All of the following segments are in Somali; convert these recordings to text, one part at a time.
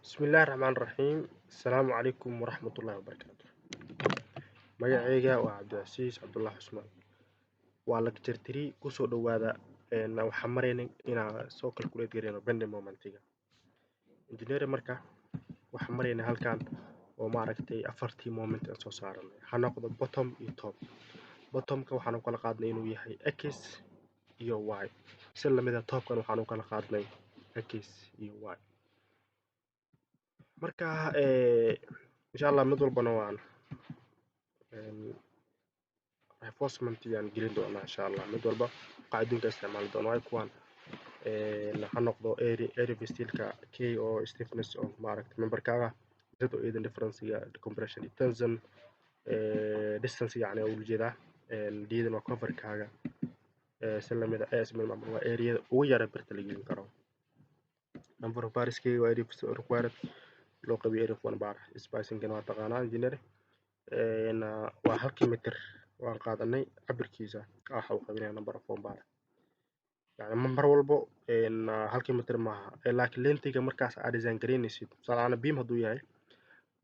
بسم الله الرحمن الرحيم السلام عليكم ورحمة الله وبركاته magacayga waa cabdicasiis cabdullahi cusmaan waa lecture 3 kusoo dhawaada waxaan maraynay inaan soo calculate gareyno bending momentiga engineering marka waxaan maraynay halkan oo maaragtay afartii moment aan soo saaranay ha noqdo bottom iyo top bottomka waxaan u kala qaadnay inuu yahay x iyo y si lamida topkan waxaan u kala qaadnay x iyo y marka insha allah mid walbana waan reinforcement yaan gelin doonaa insha allah mid walba qaacidooyinka isticmaali doona way kuwaan ha noqdo area steelka k oo stiffness oo maaragtay memberkaaga z oo iyada differencega compression iyo tension distance yani oo ujeedaa d-dan waa coverkaaga si lamida as minimum waa areada ugu yara birta la gelin karo number of bars k waa area required loo qabiyo area of one bar spacingana waa taqaanaa engineer waa halkii mitir waan qaadanay cabirkiisa waxa uu qabinaya number of one bar يعني mar walbo halkii mitir maaha laakiin lentiga markaas aad design gareynaysid tusaale beam hadduu yahay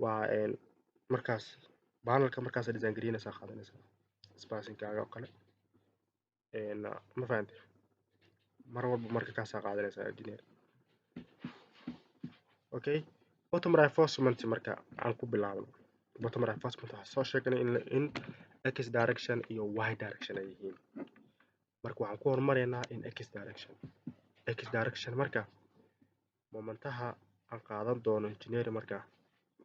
waa markaas panelka markaas aad design gareynaysaa qaadanaysaa spacingkaaga oo kale ma fahantay mar walba marka kaasaa qaadanaysaa engineer okay bottom reinforcement marka aan ku bilaabno bottom reinforcement waxaa soo sheegnay in x direction iyo y direction ay yihiin marka waxaan ku hormaraynaa in x direction marka momentaha aan qaadan doono engineer marka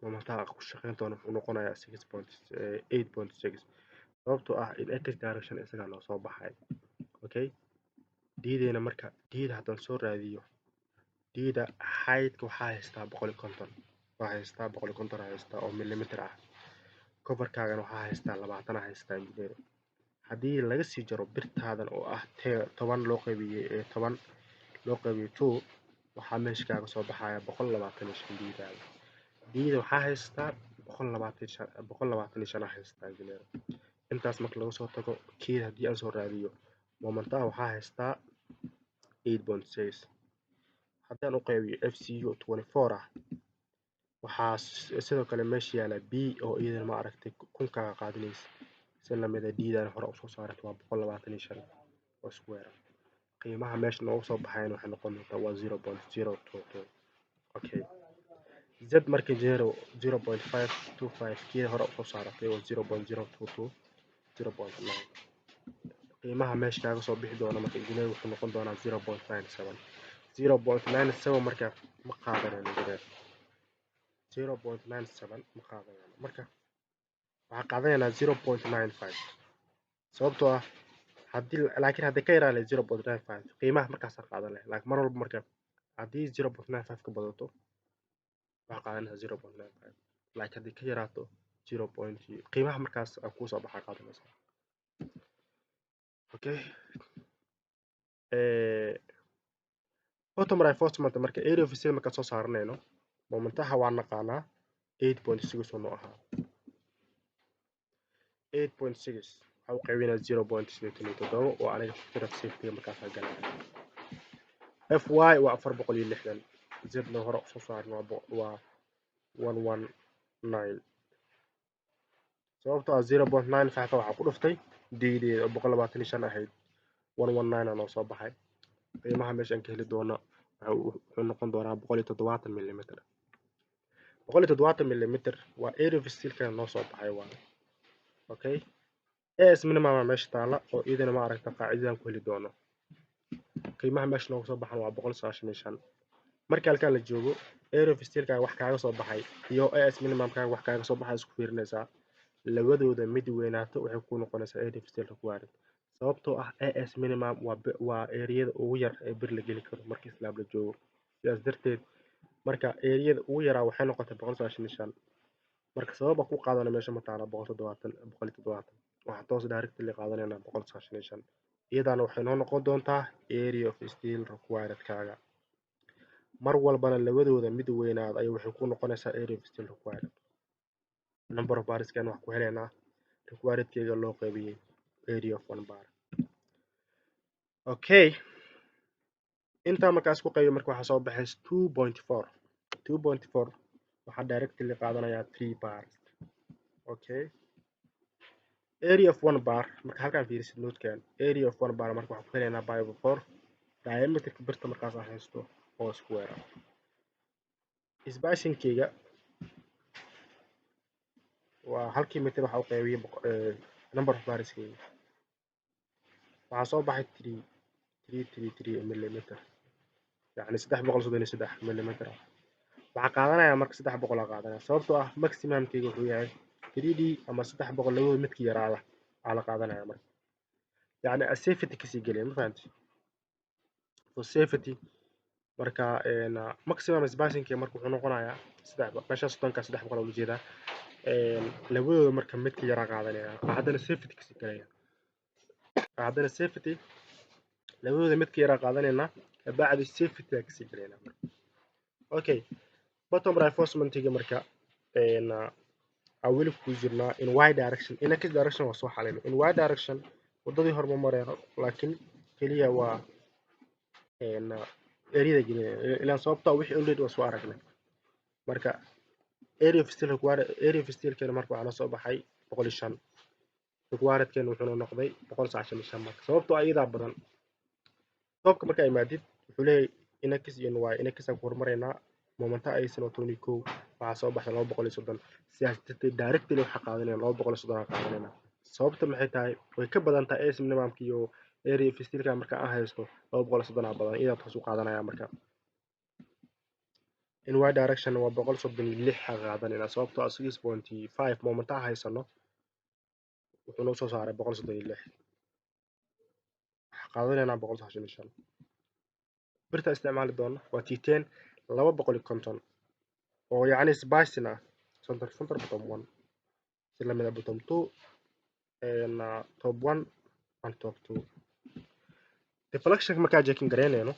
momentaha aan ku shaqayn doono wuxuu noqonayaa 8.6 sababtoo ah in x direction isaga noo soo baxay okay d-deena marka d-da haddaan soo raadiyo d-da heightka waxaa haystaa 150 waxaa haystaa 150 haystaa oo millimeter ah coverkaagana waxaa haystaa 20 haystaa engineer haddii laga sii jaro birtaadan oo ah 10 loo qaybiyey 10 loo qaybiyey 2 waxaa meesha kaaga soo baxaya 125 d-daada d-da waxaa haystaa 125 haystaa engineer intaas marka laga soo tago keeda haddii aan soo raadiyo momentaha waxaa haystaa 8.6 haddaan u qaybiyo fcu 24 ah waxaa sidoo kale meesha yaala b oo iyadana ma aragtay kunkaaga qaadanaysa si lamida d-dan hore usoo saarata waa 125 oo square qiimaha meesha noogu soo baxayn waxay noqon doontaa waa 0.022 okay z marka 0.525 keeda hore usoo saaratay oo 0.022 0.9 qiimaha meesha kaaga soo bixi doona marka engineer wuxuu noqon doonaa 0.97 0.97 marka ma qaadanayno engineer 0.97 ma qaadanayno marka waxaan qaadanaynaa 0.95 sababtoo ah laakiin haddii ka yaraale 0.95 qiimaha markaasaan qaadan lahay laakiin mar walba marka haddii 0.95 ka badato waxaa qaadanaysaa 0.95 laakiin haddii ka yaraato 0. qiimaha markaas kuu soo baxaa qaadanaysaa okay bottom reinforcement marka area of steel marka soo saaranayno momentaha waa naqaanaa 8.6 oo noo ahaa 8.6 waxaa u qaybinaa 0.87 oo aniga factor of safety markaas galaya fy waa 460 z-na hore usoo saaran waa 119 sababtoo ah 0.95 waxaa ku dhuftay d-deeda oo 125 ahayd 119 noo soo baxay qiimaha meeshaan ka heli doono wuxuu noqon doonaa 170 millimeter 170 millimeter waa area of steelka noo soo baxay waa okay as minimum meesha taala oo iyadana ma aragta qaacidadan ku heli doono qiimaha meesha noogu soo baxan waa 195 marka halkaan la joogo area of steelka wax kaaga soo baxay iyo as minimum kaaga wax kaaga soo baxay isku fiirinaysaa labadooda mid weynaato waxay ku noqonaysaa area of steel required sababtoo ah as minimum waa areada ugu yar ee bir la geli karo markii islaab la joogo sidaas darteed marka areada ugu yaraa waxay noqotay 195 marka sabab ku qaadana meesha ma taala 170 waxaa toos direct la qaadanaynaa 195 iyadana waxay noo noqon doontaa area of steel required kaaga mar walbana labadooda mid weynaad ay waxay ku noqonaysaa area of steel required number of bars kan wax ku helaynaa required keega loo qaybiyey area of one bar okay inta markaas ku qaybiyo marka waxa soo baxay 2.4 2.4 waxaan directly qaadanayaa 3 bars. Okay, area of 1 bar marka halkaan fiirisid notekan area of 1 bar marka waxaan ku helaynaa pi over 4 diameterka birta markaas aan haysto oo square ah. Spacingkayga waa halkii mitir waxa u qaybiyay number of barskayga waxaa soo baxay 3 millimeter يعني 333 millimeter waxaa qaadanayaa marka 300 aa qaadanaya sababtoo ah maximumkayga wuxuu yahay 3D ama 300 labada midkii yaraada aa la qaadanaya marka يعني safety kasii geliya ma fahanti for safety marka maximum spacingkayga marka wuxuu noqonayaa meesha 30ka 300 uga jeedaa labadooda marka midkii yaraa qaadanaya haddana safety kasii galaya haddana safety labadooda midkii yaraa qaadanayna بعد safety kasii galayna marka okay bottom reinforcement-iga marka awil ku jirnaa in y direction in x direction waa soo xalayno in y direction wadadii hore ma mareyno laakiin kaliya waa area gelinaya ilaa sababta wixii already waa soo aragnay marka area of steel keena marka waxaa soo baxay 105 required keena wuxuu noqday 195 marka sababtoo ayadaa badan sababka marka ay maadid wuxuu leeyahay in x iyo y in x aan ku hormaraynaa momenta aysan oo 22 waxaa soo baxay 230 sidaas darteed directly waxa qaadanaya 230 aan qaadanayna sababta maxay tahay way ka badan tahay as nidaamka iyo area of steel ka marka aan haysto 230 aa badan iyada taas u qaadanaya marka in y direction waa 136 qaadanayna sababtoo ah 6.5 momenta haysano wuxuu noo soo saaray 136 qaadanayna 195 birta isticmaali doona waa T10 250 oo yani spacing ah center bottom 1 sila mid bottom 2 top 1 and top 2 deflection marka checking gareynayno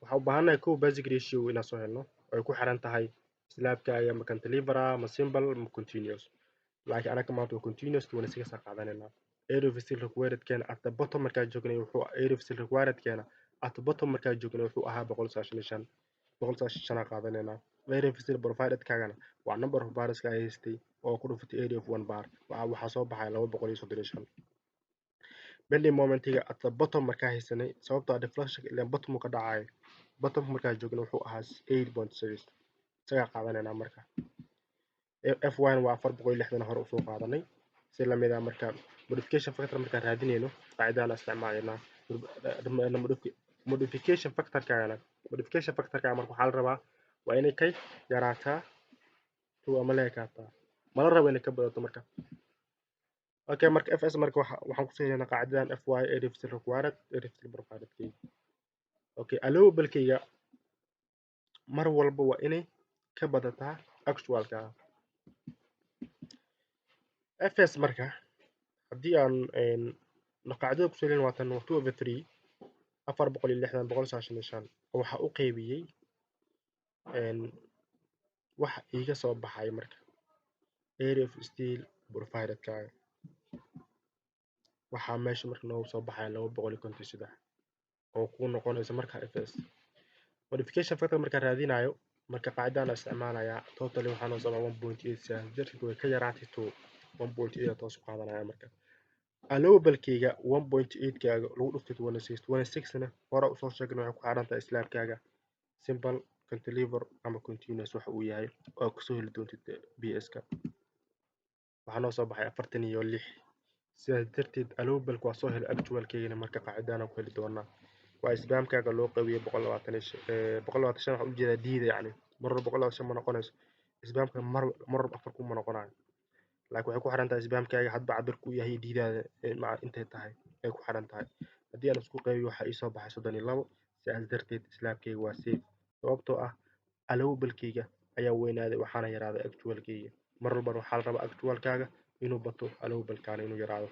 waxa u baahanahay ko basic ratio ina soo helno ay ku xiran tahay slabkaaga ma cantilever ama simple ma continuous laakiin anaka maanta waa continuous 26 qaadanayna area of steel required keena at the bottom marka joognay wuxuu area of steel required keena at the bottom marka joognay wuxuu ahaa 195 qaadanayna area of steel provided kaagana waa number of bars ka haystay oo ku dhufatay area of 1 bar waxa soo baxay 235 bending momentiga at the bottom marka haysanay sababtoo ah deflection ilaa bottom ka dhacay bottom marka joognay wuxuu ahaa 8.6 isaga qaadanayna marka F1 waa 460 hore u soo qaadanay si la mid ah marka modification factor marka raadinayno qaacidada isticmaalna modification factor kaana marka waxa la rabaa waa inay ka yaraataa to ama leekaata ma la rabo inay ka badato marka okay marka fs marka waxaan ku sameeynaa qaacidadan fy area of steel required area of steel provided key okay allowable-kayga mar walba waa inay ka badataa actual-ka fs marka haddii aan qaacidada ku sameeyno waa tan 2/3 460 waxa u qaybiyay waxa iga soo baxay marka area of steel provided kaaga waxaa meesha marka noogu soo baxay 253 oo ku noqonaysa marka fs modification factor marka raadinayo marka qaacidada isticmaalaya total waxaa noo soo baxay 1.8 dartiga way ka yaraatay to 1.8 toos u qaadanaya marka allowable-kayga 1.8 kaaga lagu dhuftay 26 na hore u soo sheegnay waxay ku xiran tahay slab-kaaga simple cantilever ama continuous waxa uu yahay oo ku soo heli doontid bs-ka waxaa noo soo baxay 46 sidaas darteed allowable-ka waa soo helay actual-kaygana marka qaacidana ku heli doonaa waa isbaamkaaga loo qaybiyay 125 waxa u jeedaa diida yani mar 125 ma noqonayso isbaamka mar 4 kuma noqonayo laakiin waxay ku xiran tahay isbaamkaaga hadba cabirku yahay diidaada intay tahay ay ku xiran tahay haddii aan isku qaybiyo waxa ii soo baxay 32 sidaas darteed slab-kayga waa safe sababtoo ah allowable-kayga ayaa weynaaday waxaana yaraaday actual-kayga mar walba waxaa la rabaa actual-kaaga inuu bato allowable-kaana inuu yaraado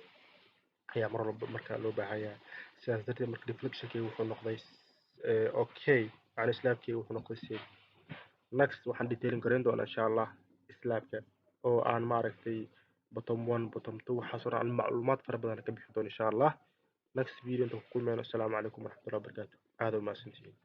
ayaa mar walba marka loo baahan yahay sidaas darteed marka deflection-kayga wuxuu noqday okay yani slab-kayga wuxuu noqday safe next waxaan detailing gareyn doonaa insha allah slab-ka oo aan maaragtay bottom 1 bottom 2 waxaas oo dhan macluumaad fara badan ka bixin doono insha allah next video inta ku kulmayno assalaamu calaykum waraxmatullahi wabarakaatuh aad u mahadsantihiin